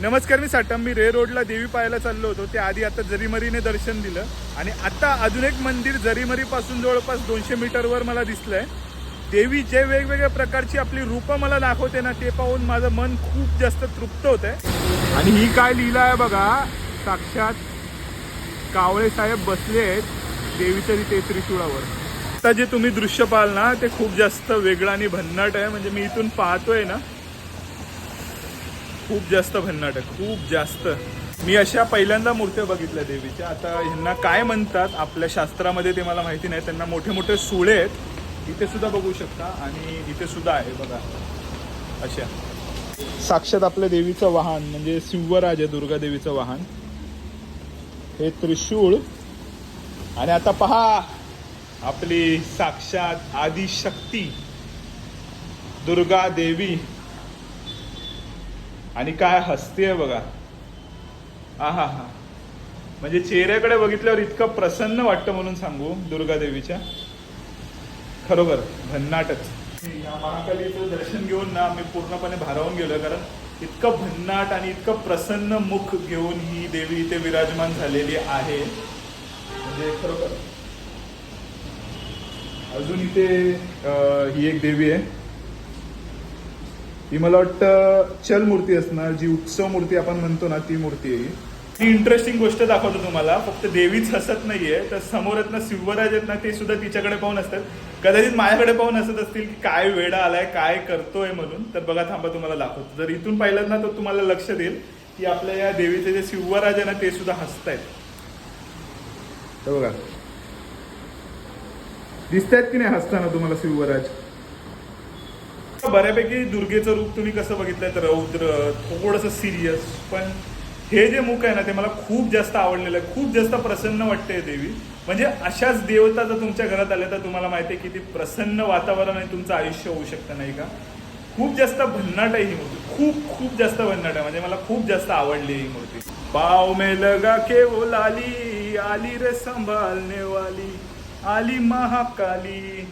नमस्कार, मी साटम. मी रे रोडला देवी पाहायला चाललो होतो. त्या आधी आता जरीमरीने दर्शन दिलं आणि आता अजून एक मंदिर जरीमरीपासून जवळपास 200 मीटरवर मला दिसलंय. देवी जे वेगवेगळ्या प्रकारची आपली रूपं मला दाखवते ना, ते पाहून माझं मन खूप जास्त तृप्त होत आहे. आणि ही काय लीला आहे बघा, साक्षात कावळे साहेब बसले आहेत देवीच्या तिथे त्रिशूळावर. आता जे तुम्ही दृश्य पाहाल ना, ते खूप जास्त वेगळं आणि भन्नाट आहे. म्हणजे मी इथून पाहतोय ना, खूप जास्त भन्नाट आहे, खूप जास्त. मी अशा पहिल्यांदा मूर्त्या बघितल्या देवीच्या. आता ह्यांना काय म्हणतात आपल्या शास्त्रामध्ये ते मला माहिती नाही. त्यांना मोठे मोठे सुळे आहेत, इथे सुद्धा बघू शकता आणि इथे सुद्धा आहे बघा. अशा साक्षात आपल्या देवीचं वाहन म्हणजे सिंहराज आहे, दुर्गा देवीचं वाहन हे त्रिशूळ. आणि आता पहा आपली साक्षात आदिशक्ती दुर्गा देवी. आणि काय हसते बघा, आहा हा. म्हणजे चेहऱ्याकडे बघितल्यावर इतकं प्रसन्न वाटतं म्हणून सांगू. दुर्गा देवीच्या खरोखर भन्नाटच. या महाकालीचं दर्शन घेऊन ना मी पूर्णपणे भारावून गेलो, कारण इतकं भन्नाट आणि इतकं प्रसन्न मुख घेऊन ही देवी इथे विराजमान झालेली आहे. म्हणजे खरोखर अजून इथे ही एक देवी आहे. ही मला वाटतं चल मूर्ती असणार, जी उत्सव मूर्ती आपण म्हणतो ना, ती मूर्ती आहे ही. इंटरेस्टिंग गोष्ट दाखवतो तुम्हाला. फक्त देवीच हसत नाहीये, तर समोर ना शिवराज आहेत ना, ते सुद्धा तिच्याकडे पाहून असतात. कदाचित माझ्याकडे पाहून हसत असतील की काय वेडा आलाय, काय करतोय म्हणून. तर बघा, थांबा तुम्हाला दाखवतो. जर इथून पाहिलं ना तर तुम्हाला लक्ष देईल की आपल्या या देवीचे जे शिवराज आहे ना, ते सुद्धा हसतायत. तर बघा, दिसतायत की नाही हसताना तुम्हाला शिवराज. बऱ्यापैकी दुर्गेचं रूप तुम्ही कसं बघितलंय, तर रौद्र, थोडंसं सिरियस. पण हे जे मुख आहे ना, ते मला खूप जास्त आवडलेलं आहे. खूप जास्त प्रसन्न वाटते देवी. म्हणजे अशाच देवता जर तुमच्या घरात आल्या तर तुम्हाला माहिती आहे किती प्रसन्न वातावरण आणि तुमचं आयुष्य होऊ शकतं, नाही का. खूप जास्त भन्नाट आहे ही मूर्ती, खूप खूप जास्त भन्नाट आहे. म्हणजे मला खूप जास्त आवडली ही मूर्ती. पाव में लगा के वो लाली, आली रे संभालने वाली, आली महाकाली.